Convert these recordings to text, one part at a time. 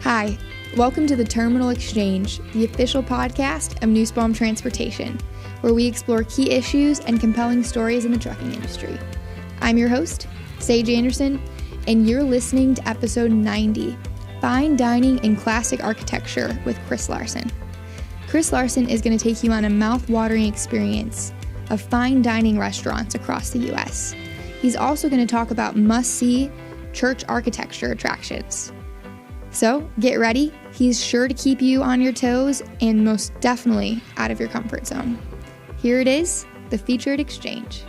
Hi, welcome to the Terminal Exchange, the official podcast of Nussbaum Transportation, where we explore key issues and compelling stories in the trucking industry. I'm your host, Saige Anderson, and you're listening to episode 90, Fine Dining and Classic Architecture with Chris Larsen. Chris Larsen is going to take you on a mouth-watering experience of fine dining restaurants across the U.S. He's also going to talk about must-see church architecture attractions. So get ready. He's sure to keep you on your toes and most definitely out of your comfort zone. Here it is, the featured exchange.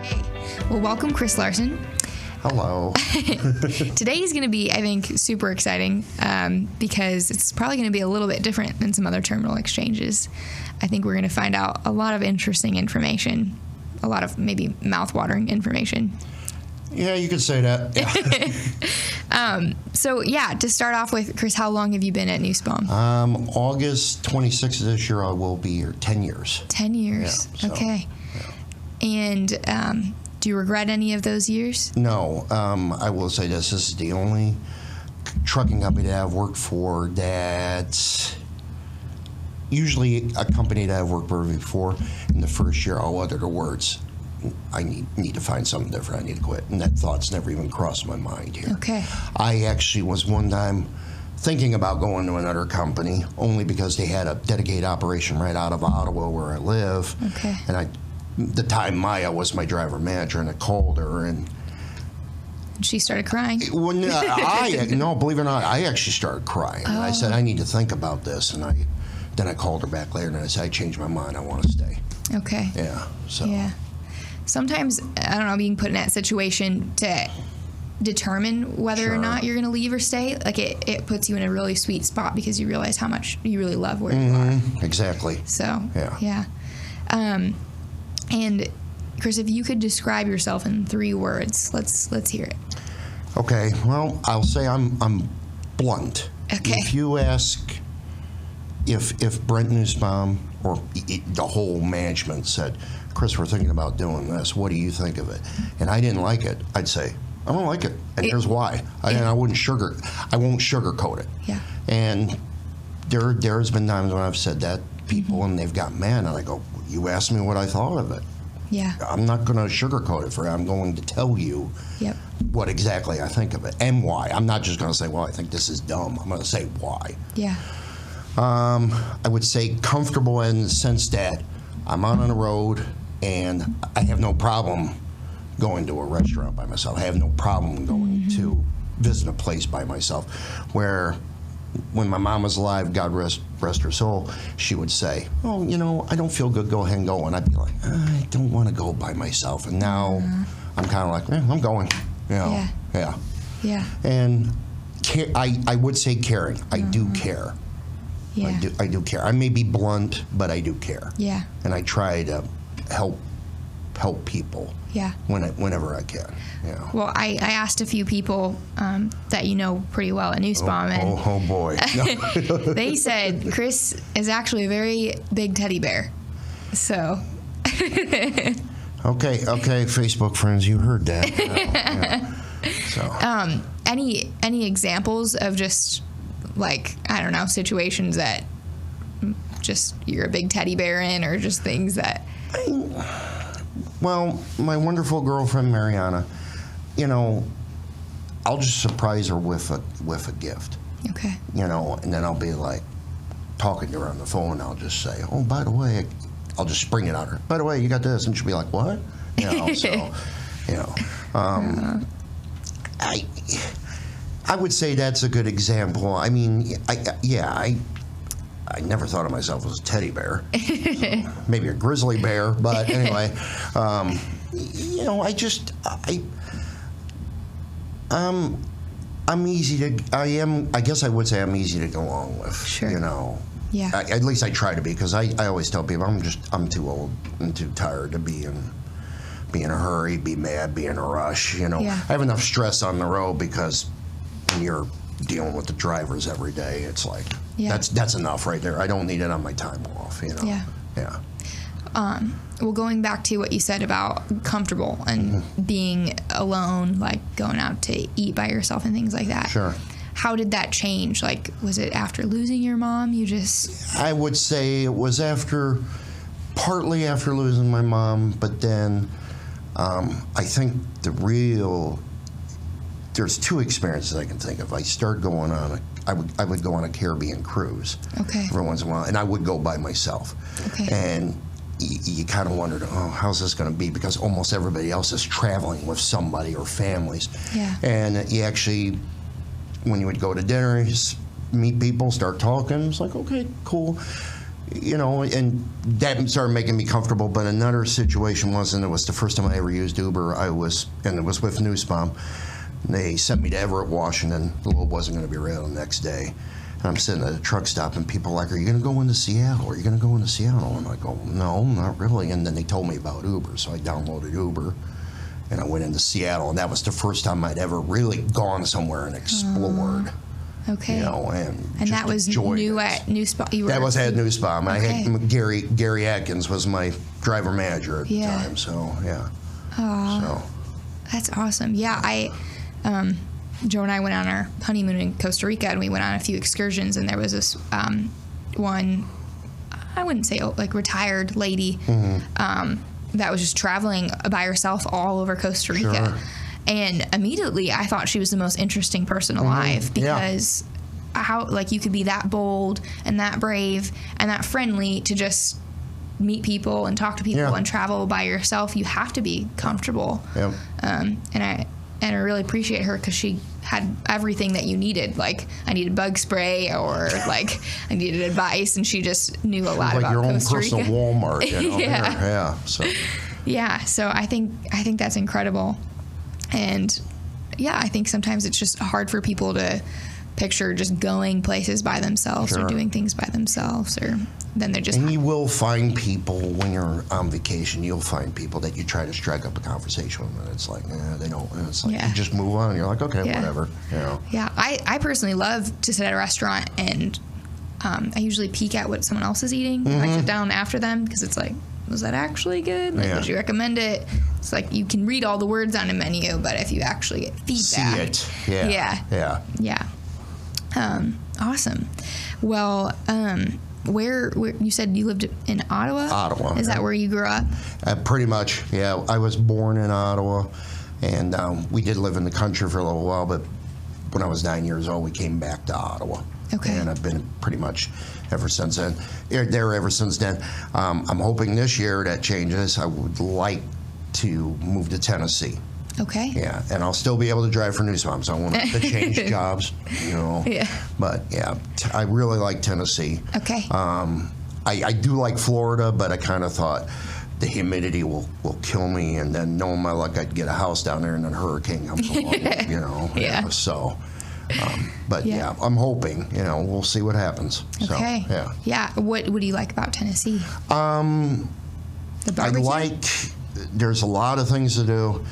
Hey, well, welcome, Chris Larsen. Hello. Today is going to be, I think, super exciting because it's probably going to be a little bit different than some other terminal exchanges. I think we're going to find out a lot of interesting information. A lot of maybe mouth-watering information. Yeah, you could say that. Yeah. To start off with, Chris, how long have you been at Nussbaum? August 26th of this year, I will be here 10 years. 10 years. Yeah, okay. Yeah. And do you regret any of those years? No. I will say this. This is the only trucking company that I've worked for that's usually a company that I've worked for before. In the first year, I'll utter the words, I need to find something different. I need to quit. And that thought's never even crossed my mind here. Okay. I actually was one time thinking about going to another company only because they had a dedicated operation right out of Ottawa where I live. Okay. And the time Maya was my driver manager, and I called her and she started crying. Well, no, believe it or not, I actually started crying. Oh. I said, I need to think about this. And then I called her back later and I said, I changed my mind. I want to stay. Okay. Yeah. So. Yeah. Sometimes, I don't know, being put in that situation to determine whether or not you're going to leave or stay, like it puts you in a really sweet spot because you realize how much you really love where you are. Exactly. So, yeah. And Chris, if you could describe yourself in 3 words, let's hear it. Okay. Well, I'll say I'm blunt. Okay. If you ask if Brent Nussbaum or the whole management said, Chris, we're thinking about doing this, what do you think of it? And I didn't like it, I'd say, I don't like it, and here's why. I won't sugarcoat it. Yeah. And there's been times when I've said that to people and they've got mad, and I go, you asked me what I thought of it. Yeah. I'm not going to sugarcoat it for you. I'm going to tell you what exactly I think of it and why. I'm not just going to say, well, I think this is dumb. I'm going to say why. Yeah. I would say comfortable in the sense that I'm on the road and I have no problem going to a restaurant by myself. I have no problem going to visit a place by myself. Where when my mom was alive, God rest her soul, she would say, oh, I don't feel good, go ahead and go. And I'd be like, I don't want to go by myself. And now I'm kind of like, I'm going. Yeah. Yeah. And I would say caring. I do care. Yeah. I do care. I may be blunt, but I do care. Yeah. And I try to help people. Yeah. Whenever I can. Yeah. Well, I asked a few people that you know pretty well at Nussbaum, and oh boy. they said Chris is actually a very big teddy bear. So. Okay, Facebook friends, you heard that. So. Any examples of just, like, I don't know, situations that just you're a big teddy bear in, or just things that... Well, my wonderful girlfriend, Mariana, I'll just surprise her with a gift. Okay. And then I'll be like talking to her on the phone, and I'll just say, oh, by the way, I'll just spring it on her. By the way, you got this. And she'll be like, what? I would say that's a good example. I mean, I never thought of myself as a teddy bear. So maybe a grizzly bear, but anyway, I'm easy to. I guess I would say I'm easy to go along with. Sure. Yeah. At least I try to be, because I always tell people I'm too old and too tired to be in be in a hurry, be mad, be in a rush. You know, Yeah. I have enough stress on the road because when you're dealing with the drivers every day, it's like that's enough right there. I don't need it on my time off. You know. Yeah. Well, going back to what you said about comfortable and being alone, like going out to eat by yourself and things like that. Sure. How did that change? Like, was it after losing your mom? I would say it was partly after losing my mom, but then I think there's two experiences I can think of. I started going on I would go on a Caribbean cruise. Okay. Every once in a while, and I would go by myself. Okay. And you kind of wondered, how's this going to be? Because almost everybody else is traveling with somebody or families. Yeah. And you actually, when you would go to dinner, you just meet people, start talking. It's like, okay, cool. You know, and that started making me comfortable. But another situation was, and it was the first time I ever used Uber, and it was with Newsbomb. They sent me to Everett, Washington. The load wasn't going to be ready the next day. And I'm sitting at a truck stop, and people are like, are you going to go into Seattle? Are you going to go into Seattle? And I go, no, not really. And then they told me about Uber, so I downloaded Uber, and I went into Seattle. And that was the first time I'd ever really gone somewhere and explored. Okay. You know, and that was new at Newsbomb. That was at Newsbomb. Okay. I had Gary Atkins was my driver manager at the time. So yeah. So that's awesome. Yeah, Joe and I went on our honeymoon in Costa Rica, and we went on a few excursions, and there was this one, I wouldn't say like retired lady, that was just traveling by herself all over Costa Rica. Sure. And immediately I thought she was the most interesting person alive, because how, like, you could be that bold and that brave and that friendly to just meet people and talk to people and travel by yourself. You have to be comfortable. Yep. And I really appreciate her, because she had everything that you needed. Like, I needed bug spray, or like I needed advice, and she just knew a lot about Costa Rica. Like your own personal Walmart. You know, So I think that's incredible. And I think sometimes it's just hard for people to picture just going places by themselves or doing things by themselves, or then they're just. And you will find people when you're on vacation. You'll find people that you try to strike up a conversation with, and it's like, they don't. And it's like you just move on. And you're like, okay, whatever. You know. Yeah, I personally love to sit at a restaurant, and I usually peek at what someone else is eating. And I sit down after them, because it's like, was that actually good? Like, would you recommend it? It's like, you can read all the words on a menu, but if you actually get feedback, see it. Yeah. Awesome. Well, where you said you lived in Ottawa? Ottawa. Is that where you grew up? Pretty much, yeah. I was born in Ottawa, and we did live in the country for a little while, but when I was 9 years old, we came back to Ottawa. Okay. And I've been pretty much ever since then. Ever since then. I'm hoping this year that changes. I would like to move to Tennessee. Okay. Yeah, and I'll still be able to drive for Newsbomb, so I won't have to change jobs, you know. Yeah. But yeah, I really like Tennessee. Okay. I do like Florida, but I kind of thought the humidity will kill me, and then knowing my luck, I'd get a house down there, and then a hurricane comes along, you know. Yeah. So, but I'm hoping, you know, we'll see what happens. Okay. So, Yeah. What do you like about Tennessee? The barbecue? There's a lot of things to do.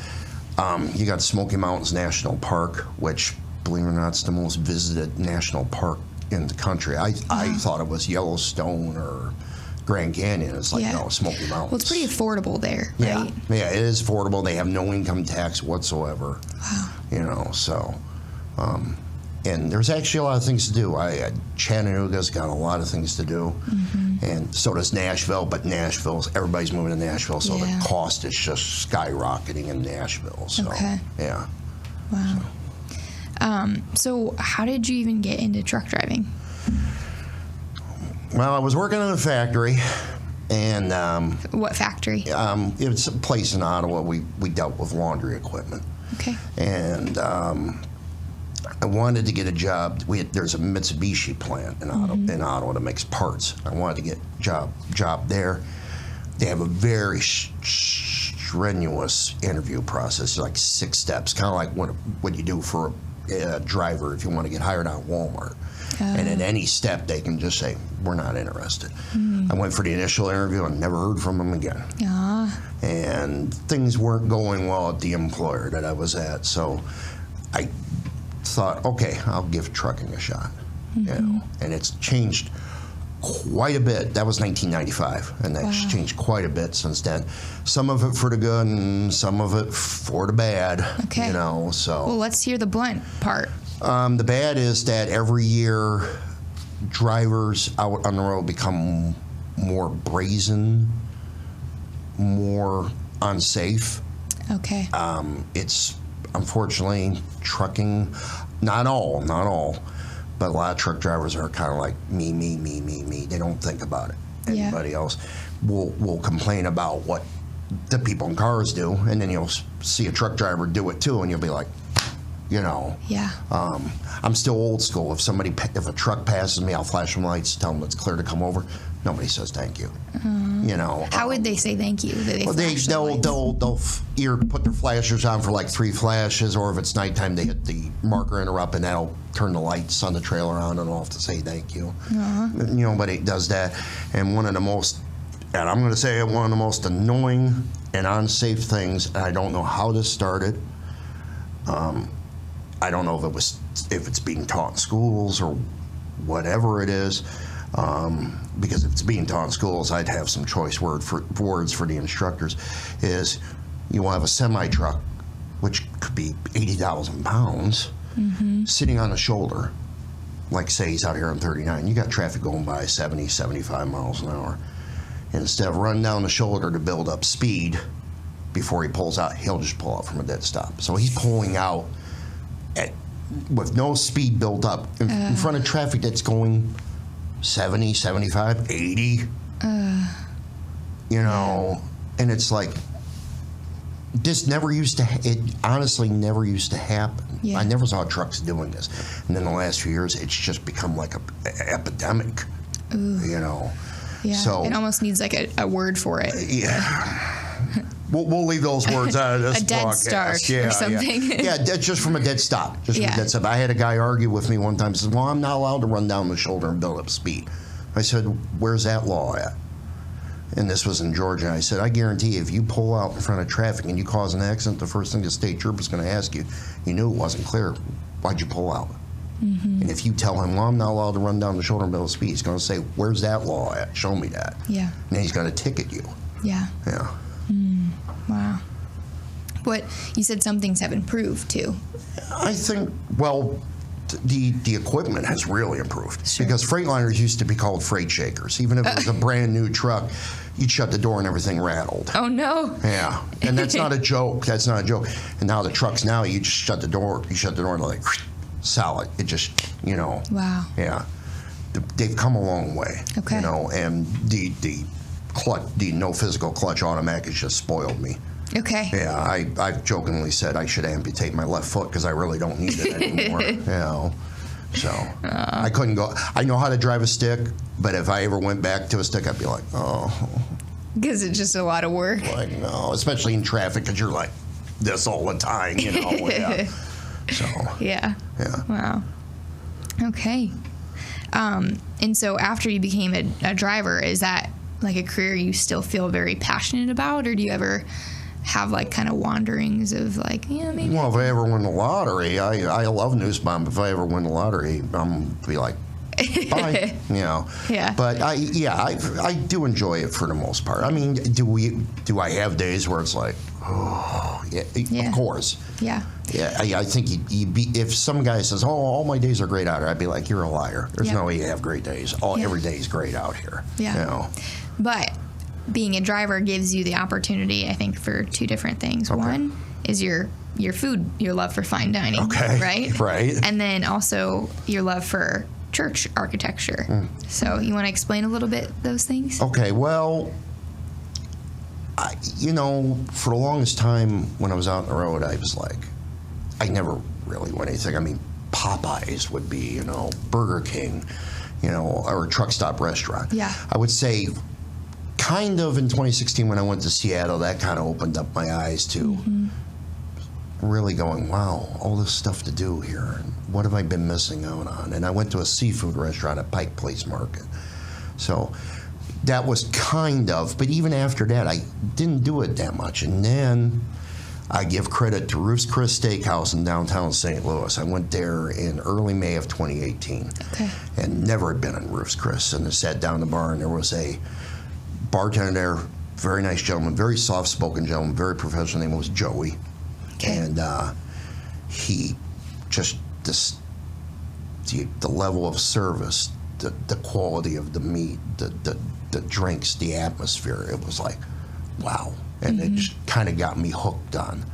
You got Smoky Mountains National Park, which, believe it or not, is the most visited national park in the country. I thought it was Yellowstone or Grand Canyon. It's like, no, Smoky Mountains. Well, it's pretty affordable there, right? Yeah, it is affordable. They have no income tax whatsoever. Wow. You know, so, and there's actually a lot of things to do. Chattanooga's got a lot of things to do, and so does Nashville. But everybody's moving to Nashville, so the cost is just skyrocketing in Nashville. So, yeah. Wow. So how did you even get into truck driving? Well, I was working in a factory, and what factory? It's a place in Ottawa. We dealt with laundry equipment. Okay. And I wanted to get a job. There's a Mitsubishi plant in Ottawa that makes parts. I wanted to get a job there. They have a very strenuous interview process, like 6 steps, kind of like what you do for driver if you want to get hired on Walmart. And at any step, they can just say, we're not interested. I went for the initial interview and never heard from them again. And things weren't going well at the employer that I was at. So I thought, okay, I'll give trucking a shot. You know, and it's changed quite a bit. That was 1995, and that's changed quite a bit since then. Some of it for the good and some of it for the bad. Okay. You know, so. Well, let's hear the blunt part. The bad is that every year drivers out on the road become more brazen, more unsafe. Okay. It's unfortunately trucking, not all, but a lot of truck drivers are kind of like me. They don't think about it. Anybody else will complain about what the people in cars do, and then you'll see a truck driver do it too, and you'll be like, you know. Yeah. I'm still old school. If a truck passes me, I'll flash them lights, tell them it's clear to come over. Nobody says thank you. You know. How would they say thank you? They'll either put their flashers on for like 3 flashes, or if it's nighttime, they hit the marker interrupt, and that'll turn the lights on the trailer on and off to say thank you. Nobody does that. And one of the most annoying and unsafe things, and I don't know how this started. I don't know if it's being taught in schools or whatever it is. Because if it's being taught in schools, I'd have some choice words for the instructors. Is you will have a semi truck, which could be 80,000 pounds, sitting on a shoulder, like Saige out here on 39. You got traffic going by 70, 75 miles an hour. And instead of running down the shoulder to build up speed before he pulls out, he'll just pull out from a dead stop. So he's pulling out with no speed built up in front of traffic that's going 70, 75, 80. You know, and it's like, this it honestly never used to happen. Yeah. I never saw trucks doing this. And then the last few years, it's just become like an epidemic. You know. Yeah, so, it almost needs like a word for it. Yeah. We'll leave those words out of this a dead podcast. start or something. Yeah, just from a dead stop. Just from a dead stop. I had a guy argue with me one time. He said, well, I'm not allowed to run down the shoulder and build up speed. I said, where's that law at? And this was in Georgia. I said, I guarantee if you pull out in front of traffic and you cause an accident, the first thing the state trooper is going to ask you, you knew it wasn't clear. Why'd you pull out? And if you tell him, well, I'm not allowed to run down the shoulder and build up speed, he's going to say, where's that law at? Show me that. Yeah. And then he's going to ticket you. Yeah. Yeah. Wow. But you said some things have improved too. I think, well, the equipment has really improved. Sure. Because Freightliners used to be called freight shakers. Even if it was a brand new truck, you'd shut the door and everything rattled. Oh, no. Yeah. And that's not a joke. That's not a joke. And now the trucks now, you just shut the door. You shut the door and like, solid. It just, you know. Wow. Yeah. They've come a long way. Okay. You know, and the clutch, the no physical clutch automatic has just spoiled me. Okay. Yeah, I've jokingly said I should amputate my left foot because I really don't need it anymore. You know, so I couldn't go. I know how to drive a stick, but if I ever went back to a stick, I'd be like, oh. Because it's just a lot of work. Like, no, especially in traffic, because you're like this all the time, you know. Yeah. So. Yeah. Yeah. Wow. Okay. And so after you became a driver, is that like a career you still feel very passionate about, or do you ever have like kind of wanderings of like, yeah, maybe? Well, if I ever win the lottery, I love Newsbomb. If I ever win the lottery, I'm going to be like, bye, you know. Yeah. But I do enjoy it for the most part. I mean, do I have days where it's like, oh, yeah. Of course. Yeah. Yeah, I think if some guy says, oh, all my days are great out here, I'd be like, you're a liar. There's no way you have great days. Every day is great out here. Yeah. You know? But being a driver gives you the opportunity, I think, for 2 different things. Okay. One is your food, your love for fine dining. Okay. Right? Right. And then also your love for church architecture. So you want to explain a little bit those things? Okay, well, for the longest time when I was out on the road, I was like, I never really went anything. I mean, Popeyes would be, Burger King, or a truck stop restaurant. Yeah. I would say kind of in 2016 when I went to Seattle, that kind of opened up my eyes to really going, wow, all this stuff to do here. And what have I been missing out on? And I went to a seafood restaurant at Pike Place Market. So that was kind of, but even after that, I didn't do it that much. And then I give credit to Ruth's Chris Steakhouse in downtown St. Louis. I went there in early May of 2018. Okay. And never had been in Ruth's Chris. And I sat down in the bar, and there was a bartender there, very nice gentleman, very soft-spoken gentleman, very professional. His name was Joey. Okay. And he just, the level of service, the quality of the meat, the drinks, the atmosphere, it was like, wow. And it just kind of got me hooked on,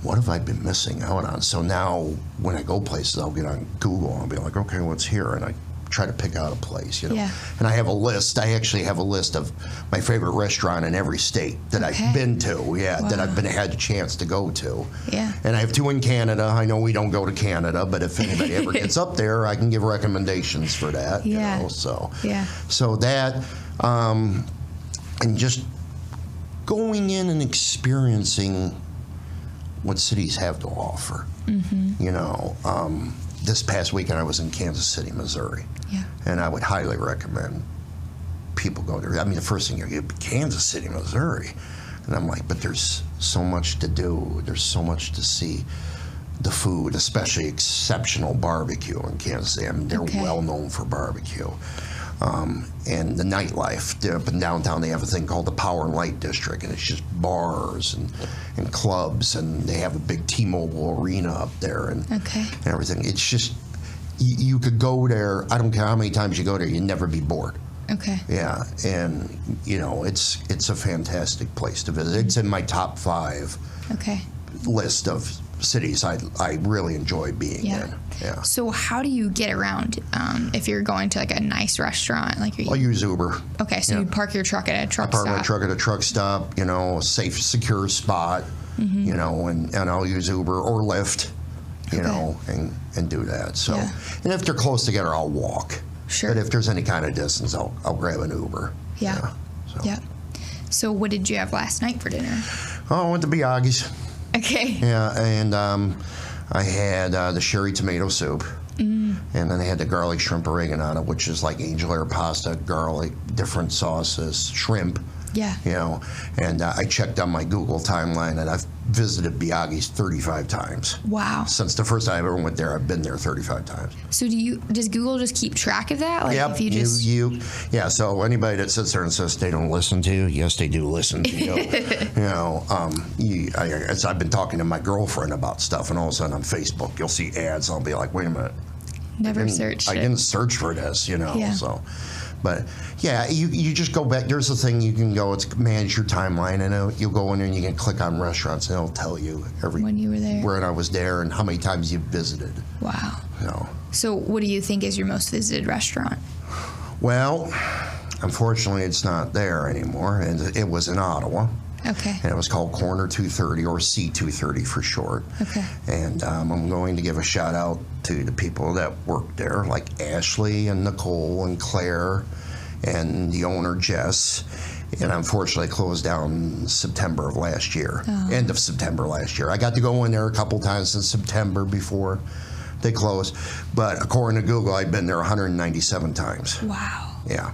what have I been missing out on? So now when I go places, I'll get on Google and I'll be like, okay, what's here? And I try to pick out a place, you know. Yeah. And I have a list. I actually have a list of my favorite restaurant in every state that I've been to, that I've had a chance to go to. Yeah. And I have 2 in Canada. I know we don't go to Canada, but if anybody ever gets up there, I can give recommendations for that. Yeah. You know, so that, and just going in and experiencing what cities have to offer. You know, this past weekend I was in Kansas City, Missouri. Yeah. And I would highly recommend people go there. I mean, the first thing you get, Kansas City, Missouri. And I'm like, but there's so much to do. There's so much to see. The food, especially exceptional barbecue in Kansas City. I mean, they're well known for barbecue. And the nightlife. Up in downtown, they have a thing called the Power and Light District, and it's just bars and clubs, and they have a big T-Mobile arena up there and everything. It's just, you could go there, I don't care how many times you go there, you'd never be bored. Okay. Yeah, and, you know, it's a fantastic place to visit. It's in my top 5 list of cities I really enjoy being in. Yeah. So how do you get around if you're going to like a nice restaurant? Like I'll use Uber. Okay, so you park your truck at a truck stop. stop. I park my truck at a truck stop, you know, a safe, secure spot, you know, and I'll use Uber or Lyft, you know, and do that. So, and if they're close together, I'll walk. Sure. But if there's any kind of distance, I'll grab an Uber. Yeah. So what did you have last night for dinner? Oh, I went to Biaggi's. Okay. Yeah, and I had the sherry tomato soup, and then I had the garlic shrimp oregano, which is like angel hair pasta, garlic, different sauces, shrimp. Yeah. You know, and I checked on my Google timeline, and I've visited Biaggi's 35 times. Wow. Since the first time I ever went there, I've been there 35 times. So does Google just keep track of that? Like if you just yeah. So anybody that sits there and says they don't listen to you, yes, they do listen to you. You know, I've been talking to my girlfriend about stuff, and all of a sudden on Facebook, you'll see ads. I'll be like, wait a minute. I didn't search for this, you know. Yeah. So, but yeah, you just go back. There's a thing you can go. It's manage your timeline, and you'll go in there and you can click on restaurants, and it'll tell you when you were there, when I was there, and how many times you visited. Wow. You know. So, what do you think is your most visited restaurant? Well, unfortunately, it's not there anymore, and it was in Ottawa. Okay. And it was called Corner 230, or C230 for short. Okay. And I'm going to give a shout out to the people that worked there, like Ashley and Nicole and Claire and the owner, Jess. And unfortunately closed down September of last year, end of September last year. I got to go in there a couple times in September before they closed. But according to Google, I've been there 197 times. Wow. Yeah.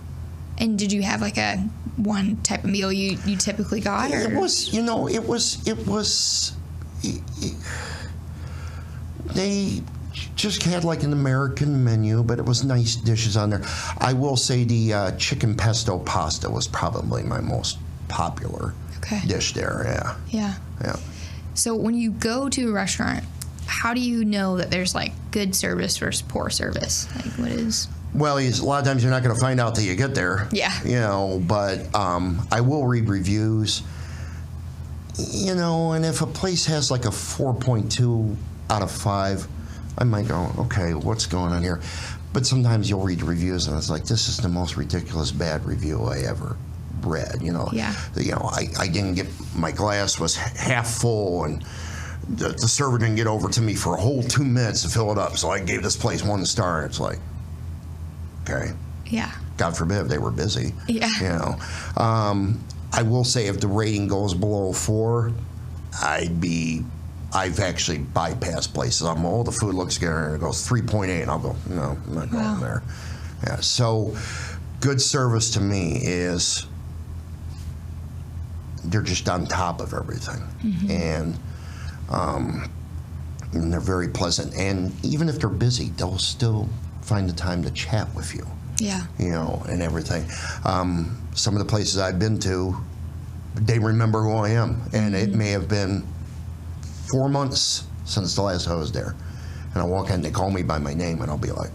And did you have like a one type of meal you typically got? Or? It was, you know, they just had like an American menu, but it was nice dishes on there. I will say the chicken pesto pasta was probably my most popular dish there. Yeah. Yeah. Yeah. So when you go to a restaurant, how do you know that there's like good service versus poor service? Like what is? Well, a lot of times you're not going to find out till you get there. Yeah. You know, but I will read reviews. You know, and if a place has like a 4.2 out of 5, I might go, okay, what's going on here? But sometimes you'll read the reviews and it's like, this is the most ridiculous bad review I ever read. You know. Yeah. You know, I didn't get, my glass was half full, and the server didn't get over to me for a whole 2 minutes to fill it up. So I gave this place 1 star. And it's like, okay. Yeah. God forbid they were busy. Yeah. You know. I will say if the rating goes below 4, I'd be I've actually bypassed places. The food looks good, and it goes 3.8, and I'll go, no, I'm not going there. Yeah, so good service to me is they're just on top of everything. And they're very pleasant. And even if they're busy, they'll still find the time to chat with you. Yeah. And everything. Some of the places I've been to, they remember who I am. And it may have been 4 months since the last I was there. And I walk in, they call me by my name, and I'll be like,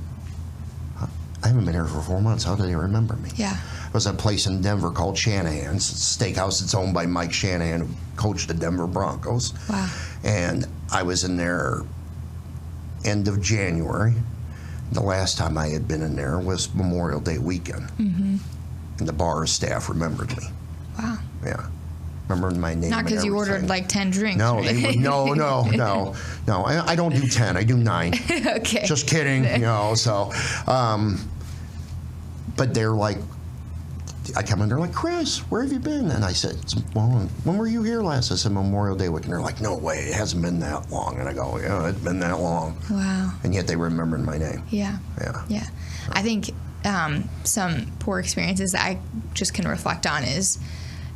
I haven't been here for 4 months. How do they remember me? Yeah. There was a place in Denver called Shanahan's. It's a steakhouse. It's owned by Mike Shanahan, who coached the Denver Broncos. Wow. And I was in there end of January. The last time I had been in there was Memorial Day weekend. And the bar staff remembered me. Wow. Yeah. Remembered my name. Not because you ordered like 10 drinks. No, right? they would, no. I don't do 10. I do 9. Okay. Just kidding, so. But they're like, I come in, they're like, Chris, where have you been? And I said, well, when were you here last? I said, Memorial Day weekend. They're like, no way, it hasn't been that long. And I go, yeah, it's been that long. Wow. And yet they remembered my name. Yeah. Yeah. Yeah. I think some poor experiences that I just can reflect on is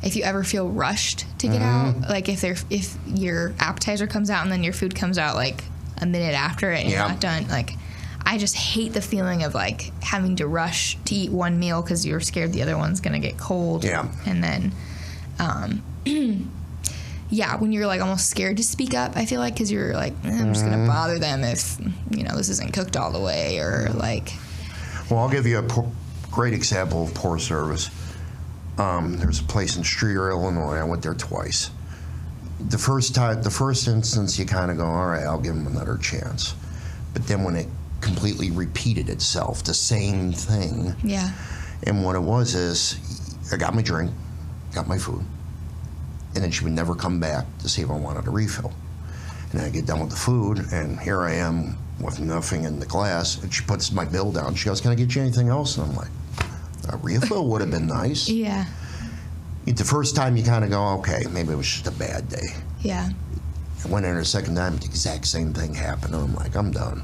if you ever feel rushed to get out, like if your appetizer comes out and then your food comes out like a minute after it and you're not done, like I just hate the feeling of like having to rush to eat one meal because you're scared the other one's gonna get cold. Yeah. And then, when you're like almost scared to speak up, I feel like, because you're like, I'm just gonna bother them if this isn't cooked all the way, or like. Well, I'll give you a great example of poor service. There's a place in Streeter, Illinois. I went there twice. The first instance, you kind of go, all right, I'll give them another chance. But then when it completely repeated itself, the same thing. Yeah. And what it was is, I got my drink, got my food, and then she would never come back to see if I wanted a refill. And I get done with the food, and here I am with nothing in the glass, and she puts my bill down. She goes, can I get you anything else? And I'm like, a refill would have been nice. Yeah. The first time you kind of go, okay, maybe it was just a bad day. Yeah. I went in there the second time, the exact same thing happened. And I'm like, I'm done.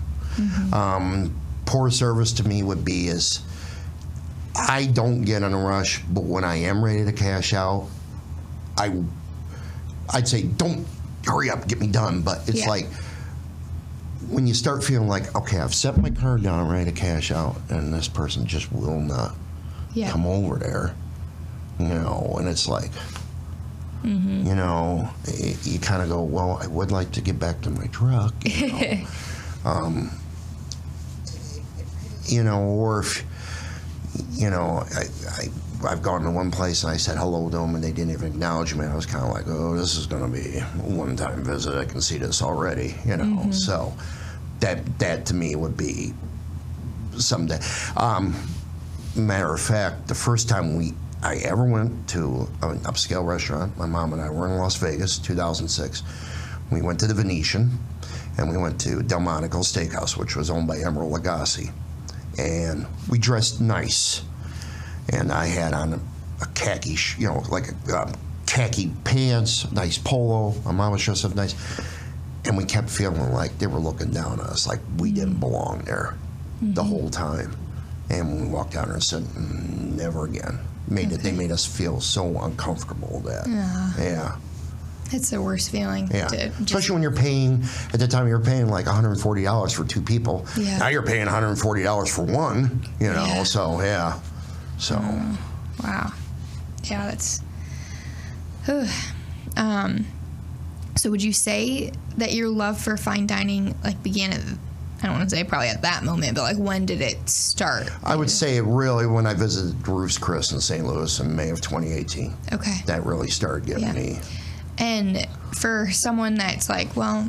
Poor service to me would be is, I don't get in a rush, but when I am ready to cash out, I'd say, don't hurry up, get me done. But it's like, when you start feeling like, okay, I've set my card down, ready to cash out, and this person just will not come over there, and it's like, you kind of go, well, I would like to get back to my truck, or if, I've gone to one place and I said hello to them and they didn't even acknowledge me. I was kind of like, oh, this is going to be a one-time visit. I can see this already, So that to me would be someday. Matter of fact, the first time I ever went to an upscale restaurant, my mom and I were in Las Vegas, 2006. We went to the Venetian, and we went to Delmonico Steakhouse, which was owned by Emeril Lagasse. And we dressed nice. And I had on a khaki, khaki pants, nice polo. My mom was dressed up nice. And we kept feeling like they were looking down on us, like we didn't belong there the whole time. And when we walked out there and said, never again. They made us feel so uncomfortable that, It's the worst feeling. Yeah. Especially when you're paying, at the time you were paying like $140 for 2 people. Yeah. Now you're paying $140 for one, so yeah. So. Wow. Yeah, that's. So would you say that your love for fine dining began at, I don't want to say probably at that moment, but when did it start? I would say really when I visited Ruth's Chris in St. Louis in May of 2018. Okay. That really started getting me. And for someone that's like, well,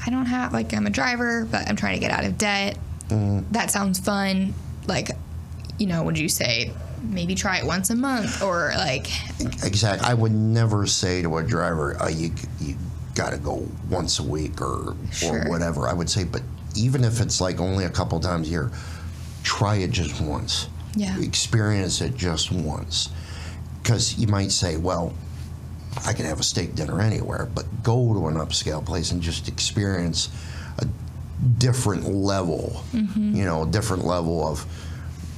I don't have, I'm a driver, but I'm trying to get out of debt. That sounds fun. Would you say maybe try it once a month or Exactly. I would never say to a driver, you got to go once a week or whatever. I would say, but even if it's only a couple times a year, try it just once. Yeah. Experience it just once. Because you might say, well, I could have a steak dinner anywhere, but go to an upscale place and just experience a different level, different level of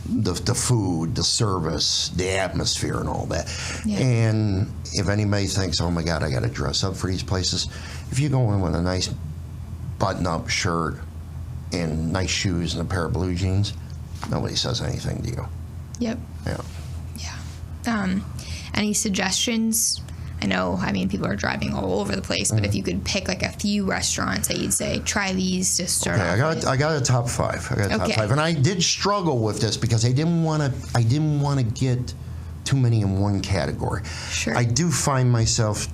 the food, the service, the atmosphere, and all that. Yeah. And if anybody thinks, oh my God, I got to dress up for these places, if you go in with a nice button-up shirt and nice shoes and a pair of blue jeans, nobody says anything to you. Yep. Yeah. Yeah. Any suggestions? I mean, people are driving all over the place, but if you could pick like a few restaurants that you'd say, try these to start off. I got a top five. Top five. And I did struggle with this because I didn't want to get too many in one category. Sure. I do find myself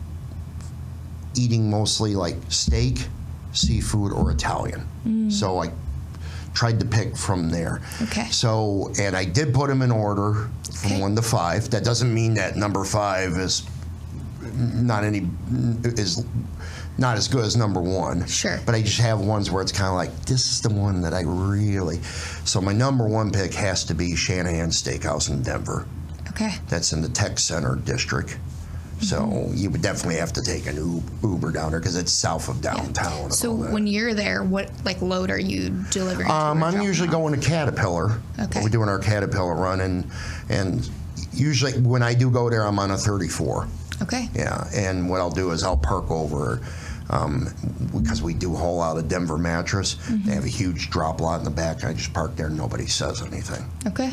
eating mostly like steak, seafood, or Italian. So I tried to pick from there. Okay. So, and I did put them in order from 1 to 5. That doesn't mean that number 5 is not as good as number 1. Sure. But I just have ones where it's kind of like, this is the one that I really. So my number 1 pick has to be Shanahan Steakhouse in Denver. Okay. That's in the Tech Center district. So you would definitely have to take an Uber down there because it's south of downtown. Yeah. So when you're there, what load are you delivering? I'm usually going to Caterpillar. Okay. We're doing our Caterpillar run, and usually when I do go there, I'm on a 34. Okay. Yeah, and what I'll do is I'll park over because we do haul out a Denver mattress. They have a huge drop lot in the back. I just park there and nobody says anything. Okay.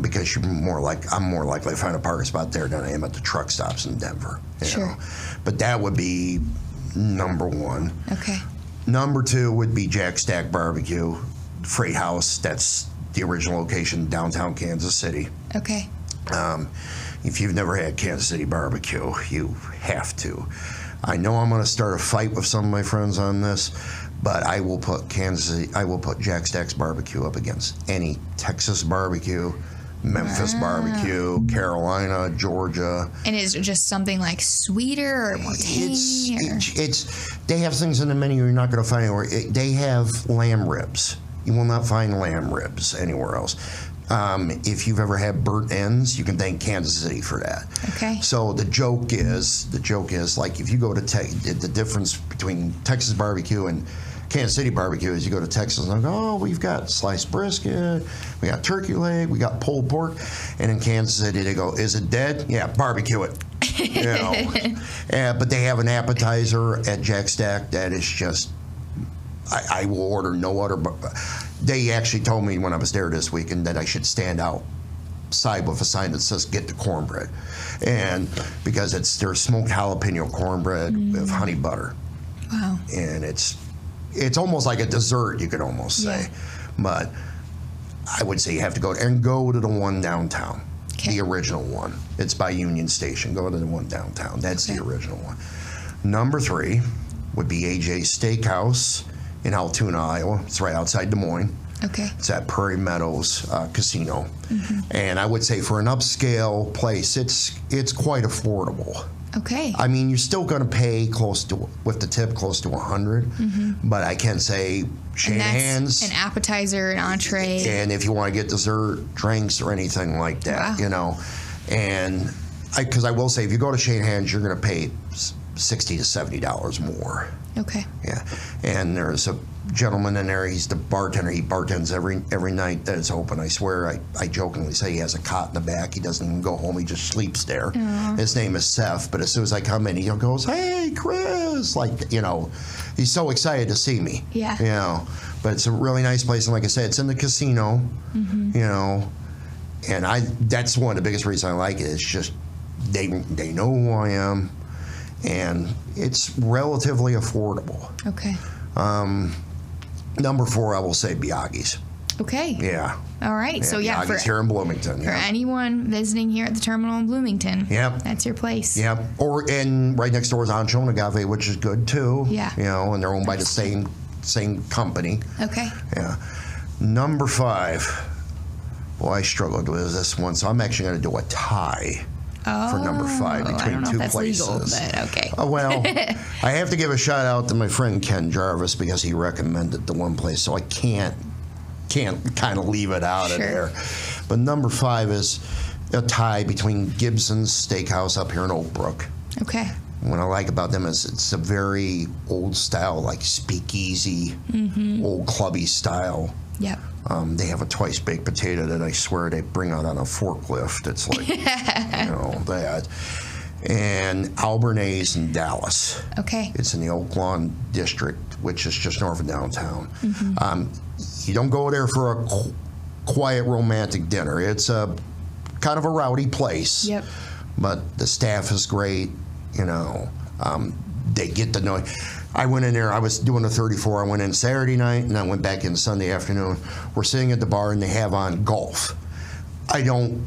Because I'm more likely to find a parking spot there than I am at the truck stops in Denver. Sure. Know. But that would be number 1. Okay. Number 2 would be Jack Stack Barbecue, Freight House. That's the original location, downtown Kansas City. Okay. If you've never had Kansas City barbecue, you have to. I know I'm going to start a fight with some of my friends on this, but I will put Jack Stack's barbecue up against any Texas barbecue, Memphis barbecue, Carolina, Georgia. And is it just something like sweeter or more tangy? They have things in the menu you're not going to find anywhere. They have lamb ribs. You will not find lamb ribs anywhere else. If you've ever had burnt ends, you can thank Kansas City for that. Okay. So the joke is like if you go to the difference between Texas barbecue and Kansas City barbecue is you go to Texas and go, we've got sliced brisket, we got turkey leg, we got pulled pork, and in Kansas City they go, is it dead? Yeah, barbecue it. But they have an appetizer at Jack Stack that is just. I will order no other. They actually told me when I was there this weekend that I should stand outside with a sign that says "Get the cornbread," and because it's their smoked jalapeno cornbread with honey butter. Wow! And it's almost like a dessert, you could almost say, but I would say you have to go to the one downtown, the original one. It's by Union Station. Go to the one downtown. That's the original one. Number 3 would be AJ's Steakhouse in Altoona, Iowa. It's right outside Des Moines. Okay. It's at Prairie Meadows Casino. And I would say for an upscale place, it's quite affordable. Okay. I mean, you're still going to pay with the tip, close to $100. But I can say Shanahan's. An appetizer, an entree. And if you want to get dessert, drinks, or anything like that, And because I will say, if you go to Shanahan's, you're going to pay $60 to $70 more. Okay. Yeah, and there's a gentleman in there. He's the bartender. He bartends every night that it's open. I swear, I jokingly say he has a cot in the back. He doesn't even go home. He just sleeps there. Aww. His name is Seth. But as soon as I come in, he goes, "Hey, Chris!" He's so excited to see me. Yeah. But it's a really nice place, and like I said, it's in the casino. And that's one of the biggest reasons I like it. It's just they know who I am. And it's relatively affordable. Okay. Number 4, I will say Biaggi's. Okay. Yeah. All right. Yeah, So Biaggi's here in Bloomington. For anyone visiting here at the terminal in Bloomington. Yep. That's your place. Yep. And right next door is Ancho and Agave, which is good too. Yeah. And they're owned by the same company. Okay. Yeah. Number 5. Boy, I struggled with this one, so I'm actually going to do a tie. For number 5 between I don't know two if that's places. Legal, but okay. Well, I have to give a shout out to my friend Ken Jarvis because he recommended the one place, so I can't kind of leave it out of there. But number 5 is a tie between Gibson's Steakhouse up here in Oak Brook. Okay. What I like about them is it's a very old style, like speakeasy, old clubby style. Yep. They have a twice baked potato that I swear they bring out on a forklift. It's like, that. And Albernays in Dallas. Okay. It's in the Oak Lawn District, which is just north of downtown. You don't go there for a quiet romantic dinner. It's a kind of a rowdy place. Yep. But the staff is great. They get to know. I went in there. I was doing a 34. I went in Saturday night, and I went back in Sunday afternoon. We're sitting at the bar, and they have on golf. I don't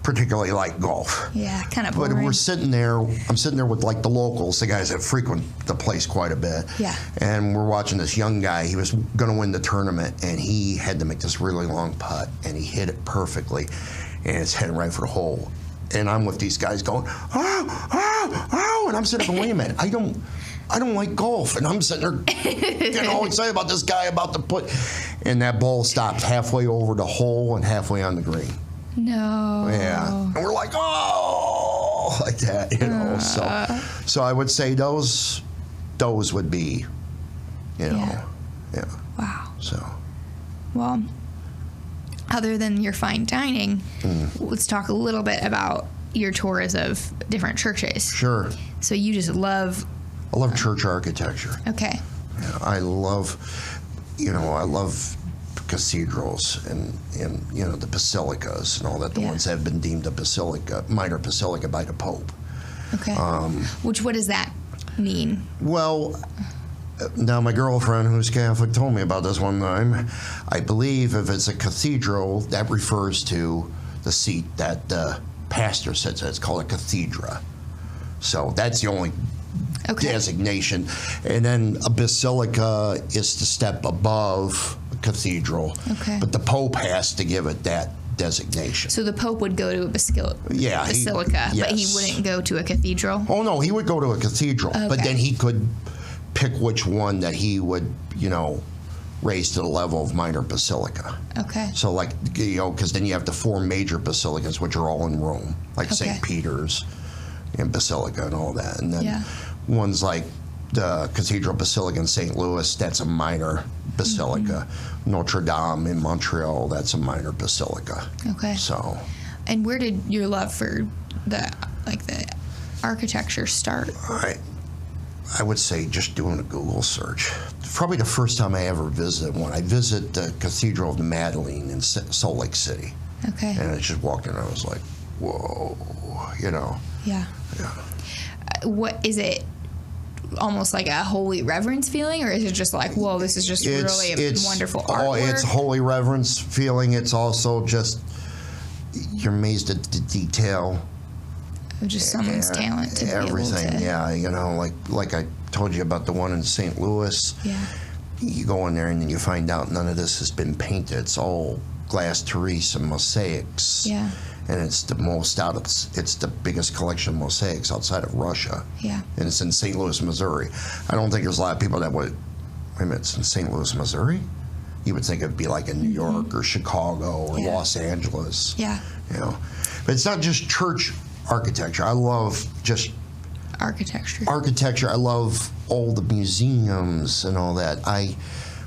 particularly like golf. Yeah, kind of boring. But we're sitting there. I'm sitting there with like the locals, the guys that frequent the place quite a bit. Yeah. And we're watching this young guy. He was going to win the tournament, and he had to make this really long putt, and he hit it perfectly, and it's heading right for the hole. And I'm with these guys going, and I'm sitting there going, wait a minute, I don't like golf. And I'm sitting there getting all excited about this guy about to put, and that ball stopped halfway over the hole and halfway on the green. No. Yeah. And we're like, oh, like that, So I would say those would be, Yeah. Wow. So. Well, other than your fine dining, let's talk a little bit about your tours of different churches. Sure. So you just love... I love church architecture. Okay. Yeah, I love cathedrals and the basilicas and all that, the ones that have been deemed a basilica, minor basilica by the Pope. Okay. What does that mean? Well, now my girlfriend, who's Catholic, told me about this one time. I believe if it's a cathedral, that refers to the seat that the pastor sits at. It's called a cathedra. So that's the only designation. And then a basilica is the step above a cathedral. Okay. But the Pope has to give it that designation. So the Pope would go to a basilica, but he wouldn't go to a cathedral? Oh, no, he would go to a cathedral. Okay. But then he could pick which one that he would, raise to the level of minor basilica. Okay. So because then you have the four major basilicas, which are all in Rome, like St. Peter's and Basilica and all that. And then ones like the Cathedral Basilica in St. Louis, that's a minor basilica. Notre Dame in Montreal, that's a minor basilica. Okay. So. And where did your love for the architecture start? I would say just doing a Google search. Probably the first time I ever visited one. I visited the Cathedral of the Madeleine in Salt Lake City. Okay. And I just walked in and I was like, whoa, Yeah. What is it? Almost like a holy reverence feeling, or is it just like, whoa, this is just really a wonderful artwork? It's holy reverence feeling. It's also just, you're amazed at the detail. Just someone's talent to everything, be able to... like I told you about the one in St. Louis. Yeah. You go in there and then you find out none of this has been painted. It's all glass Therese and mosaics. Yeah. And it's it's the biggest collection of mosaics outside of Russia. Yeah. And it's in St. Louis, Missouri. I don't think there's a lot of people that would, wait a minute, it's in St. Louis, Missouri? You would think it'd be like in New York or Chicago or Los Angeles. Yeah. But it's not just church architecture. I love just architecture. I love all the museums and all that.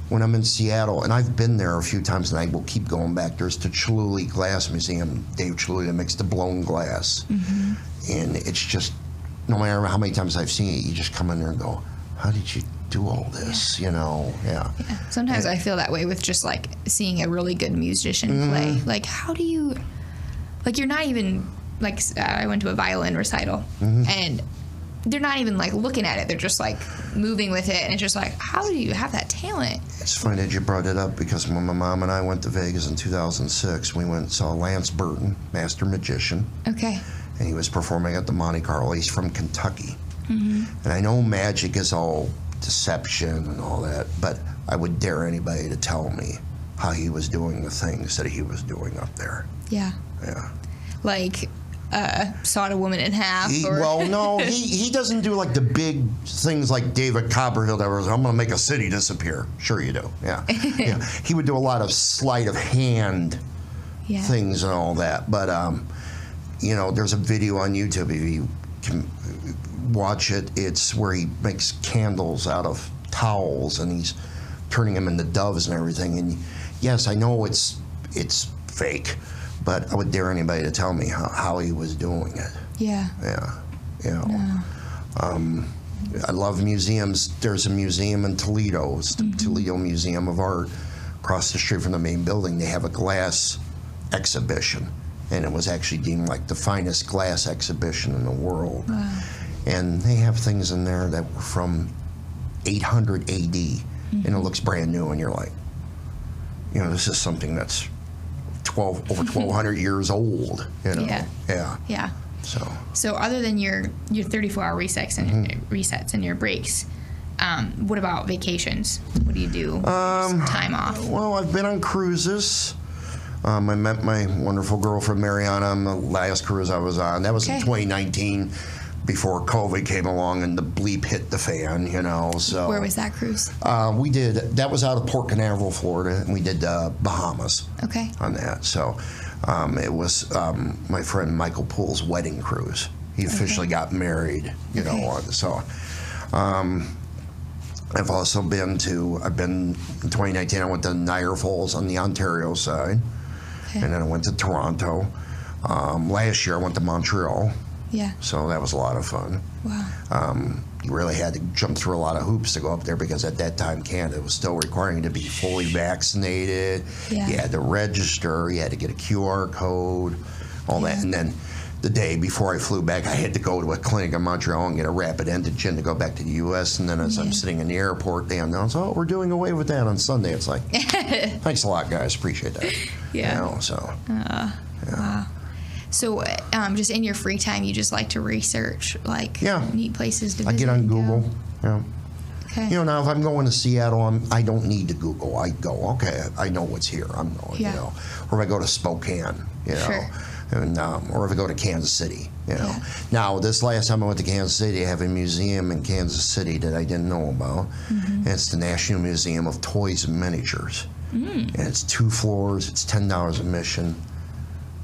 When I'm in Seattle, and I've been there a few times, and I will keep going back. There's the Chihuly Glass Museum. Dave Chihuly that makes the blown glass, and it's just no matter how many times I've seen it, you just come in there and go, "How did you do all this?" Sometimes I feel that way with just like seeing a really good musician play. Like, how do you? Like, you're not even. Like, I went to a violin recital, and they're not even, like, looking at it. They're just, like, moving with it, and it's just like, how do you have that talent? It's funny that you brought it up, because when my mom and I went to Vegas in 2006, we went and saw Lance Burton, master magician. Okay. And he was performing at the Monte Carlo. He's from Kentucky. And I know magic is all deception and all that, but I would dare anybody to tell me how he was doing the things that he was doing up there. Yeah. Yeah. Like... sawed a woman in half? No, he doesn't do like the big things like David Copperfield that was, I'm going to make a city disappear. Sure you do, yeah. He would do a lot of sleight of hand things and all that. But there's a video on YouTube if you can watch it. It's where he makes candles out of towels and he's turning them into doves and everything. And yes, I know it's fake, but I would dare anybody to tell me how he was doing it. Yeah. Yeah. I love museums. There's a museum in Toledo. It's the Toledo Museum of Art. Across the street from the main building, they have a glass exhibition, and it was actually deemed like the finest glass exhibition in the world. Wow. And they have things in there that were from 800 AD, and it looks brand new, and you're like, this is something that's over 1,200 years old. Yeah. So other than your 34-hour resets and your breaks, what about vacations? What do you do? Time off? Well, I've been on cruises. I met my wonderful girlfriend Mariana on the last cruise I was on. That was in 2019, before COVID came along and the bleep hit the fan. So where was that cruise? That was out of Port Canaveral, Florida, and we did Bahamas. Okay. On that, so it was my friend Michael Poole's wedding cruise. He officially got married. So. I've also been in 2019, I went to Niagara Falls on the Ontario side. Okay. And then I went to Toronto. Last year I went to Montreal. Yeah. So that was a lot of fun. Wow. You really had to jump through a lot of hoops to go up there because at that time Canada was still requiring you to be fully vaccinated. Yeah. You had to register, you had to get a QR code, all that. And then the day before I flew back, I had to go to a clinic in Montreal and get a rapid antigen to go back to the U.S. And then as I'm sitting in the airport, they announced, we're doing away with that on Sunday. It's like, thanks a lot, guys. Appreciate that. Yeah. Wow. So just in your free time, you just like to research, neat places to visit? I get on Google. Yeah. Okay. Now if I'm going to Seattle, I don't need to Google. I go, okay, I know what's here. I'm going, Or if I go to Spokane, Sure. And, or if I go to Kansas City, Yeah. Now, this last time I went to Kansas City, they have a museum in Kansas City that I didn't know about. And it's the National Museum of Toys and Miniatures. And it's 2 floors. It's $10 admission.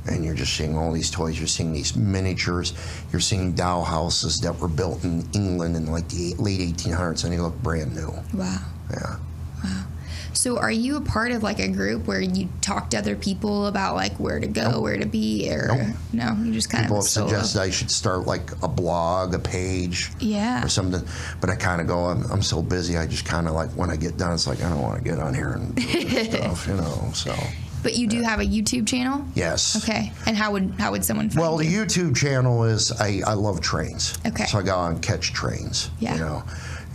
And you're just seeing all these toys. You're seeing these miniatures. You're seeing doll houses that were built in England in like the late 1800s, and they look brand new. Wow. Yeah. Wow. So are you a part of like a group where you talk to other people about like where to go, where to be, or no? You just kind people of have suggested I should start like a blog, a page, or something. But I kind of go, I'm so busy. I just kind of like when I get done, it's like I don't want to get on here and do this stuff, So. But you do have a YouTube channel? Yes. Okay. And how would someone find you? Well, the YouTube channel is I love trains. Okay. So I go out and catch trains. Yeah.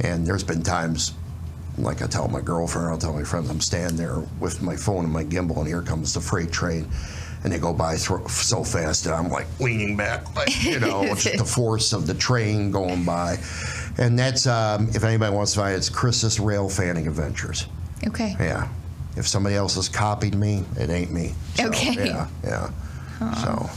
And there's been times, like I tell my girlfriend, I'll tell my friends, I'm standing there with my phone and my gimbal, and here comes the freight train, and they go by so fast that I'm like leaning back, like, it's just the force of the train going by. And that's if anybody wants to find it, it's Chris's Rail Fanning Adventures. Okay. Yeah. If somebody else has copied me, it ain't me. So, okay. Yeah. So.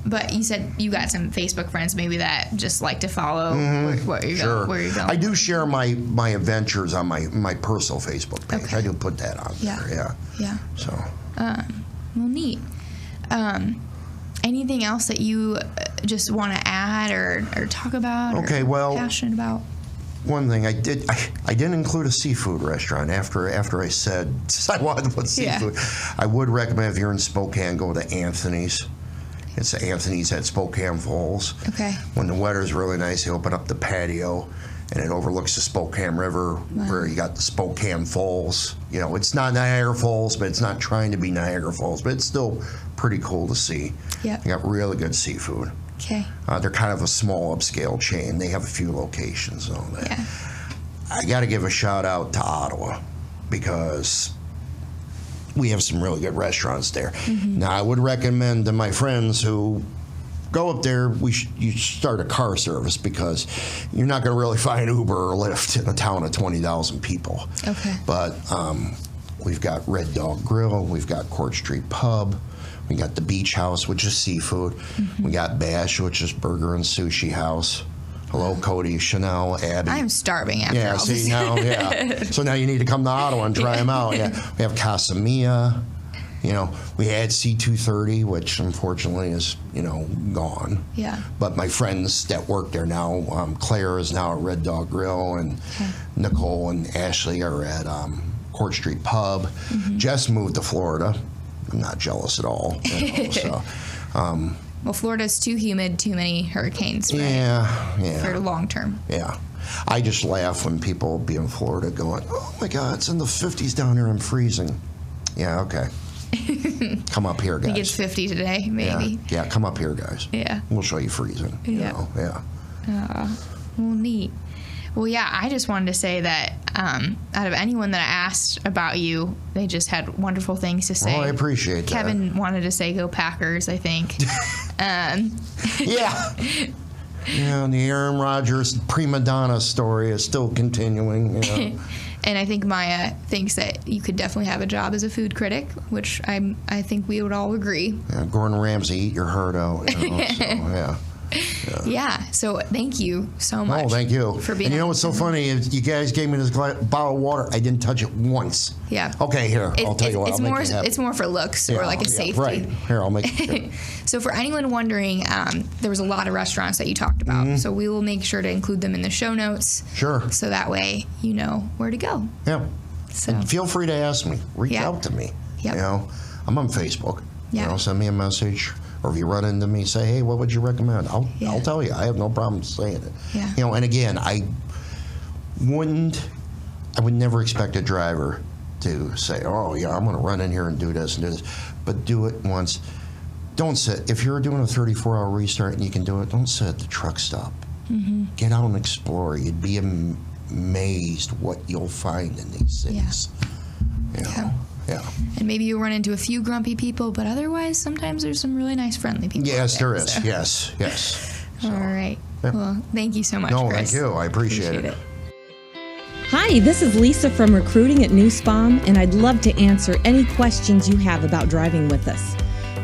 But you said you got some Facebook friends maybe that just like to follow where you're going. I do share my adventures on my personal Facebook page. Okay. I do put that on there. Yeah. So. Well, neat. Anything else that you just want to add or talk about? Okay. Or passionate about? One thing I didn't include a seafood restaurant after I said I wanted to put seafood. I would recommend if you're in Spokane, go to Anthony's. It's Anthony's at Spokane Falls. Okay. When the weather's really nice, they open up the patio, and it overlooks the Spokane River, where you got the Spokane Falls. It's not Niagara Falls, but it's not trying to be Niagara Falls, but it's still pretty cool to see. Yeah. They got really good seafood. Okay. They're kind of a small upscale chain. They have a few locations and all that. Yeah. I got to give a shout out to Ottawa because we have some really good restaurants there. Now, I would recommend to my friends who go up there, you start a car service because you're not going to really find Uber or Lyft in a town of 20,000 people. Okay. But we've got Red Dog Grill, we've got Court Street Pub, we got the Beach House, which is seafood. We got Bash, which is burger and sushi house. Hello, Cody, Chanel, Abby. I'm starving after all this. So now you need to come to Ottawa and try them out. Yeah. We have Casa Mia. You know, we had C230, which unfortunately is, gone. Yeah. But my friends that work there now, Claire is now at Red Dog Grill, and Nicole and Ashley are at Court Street Pub. Jess moved to Florida. I'm not jealous at all. So, well, Florida's too humid, too many hurricanes, right? Yeah. For long term. Yeah. I just laugh when people be in Florida going, oh my God, it's in the 50s down here, I'm freezing. Yeah, okay. Come up here, guys. I think it's 50 today, maybe. Yeah, come up here, guys. Yeah. We'll show you freezing. Yeah. Yeah. Well, neat. Well, yeah, I just wanted to say that out of anyone that I asked about you, they just had wonderful things to say. Well, I appreciate that. Kevin wanted to say go Packers, I think. Yeah. Yeah, and the Aaron Rodgers prima donna story is still continuing. And I think Maya thinks that you could definitely have a job as a food critic, which I think we would all agree. Yeah, Gordon Ramsay, eat your heart out. So, yeah. Yeah, so thank you so much. Oh, thank you. For being and you know what's so funny is you guys gave me this bottle of water. I didn't touch it once. Yeah. Okay, here. I'll tell you what. It's more for looks or like a safety. Right. Here, I'll make it. So for anyone wondering, there was a lot of restaurants that you talked about. So we will make sure to include them in the show notes. Sure. So that way you know where to go. Yeah. So and feel free to ask me. Reach out to me. Yep. I'm on Facebook. Yeah. Send me a message. Or if you run into me, say, hey, what would you recommend? I'll tell you. I have no problem saying it. Yeah. And again, I would never expect a driver to say, oh, yeah, I'm going to run in here and do this and do this. But do it once. Don't sit. If you're doing a 34-hour restart and you can do it, don't sit at the truck stop. Get out and explore. You'd be amazed what you'll find in these cities. Yeah. And maybe you run into a few grumpy people, but otherwise, sometimes there's some really nice, friendly people. Yes, there is. So. Yes. All right. Yeah. Well, thank you so much, No, Chris. thank you. I appreciate it. Hi, this is Lisa from Recruiting at Newspawn, and I'd love to answer any questions you have about driving with us.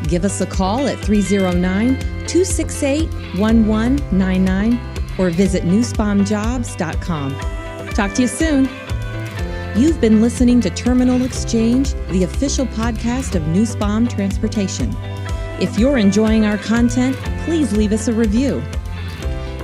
Give us a call at 309-268-1199 or visit newspawnjobs.com. Talk to you soon. You've been listening to Terminal Exchange, the official podcast of Newspawn Transportation. If you're enjoying our content, please leave us a review.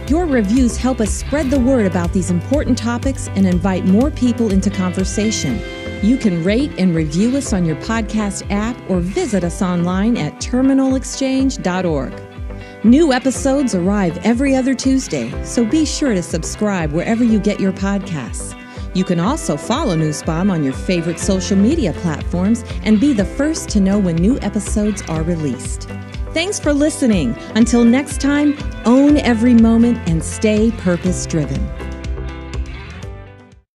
Your reviews help us spread the word about these important topics and invite more people into conversation. You can rate and review us on your podcast app or visit us online at terminalexchange.org. New episodes arrive every other Tuesday, so be sure to subscribe wherever you get your podcasts. You can also follow Newspawn on your favorite social media platforms and be the first to know when new episodes are released. Thanks for listening. Until next time, own every moment and stay purpose-driven.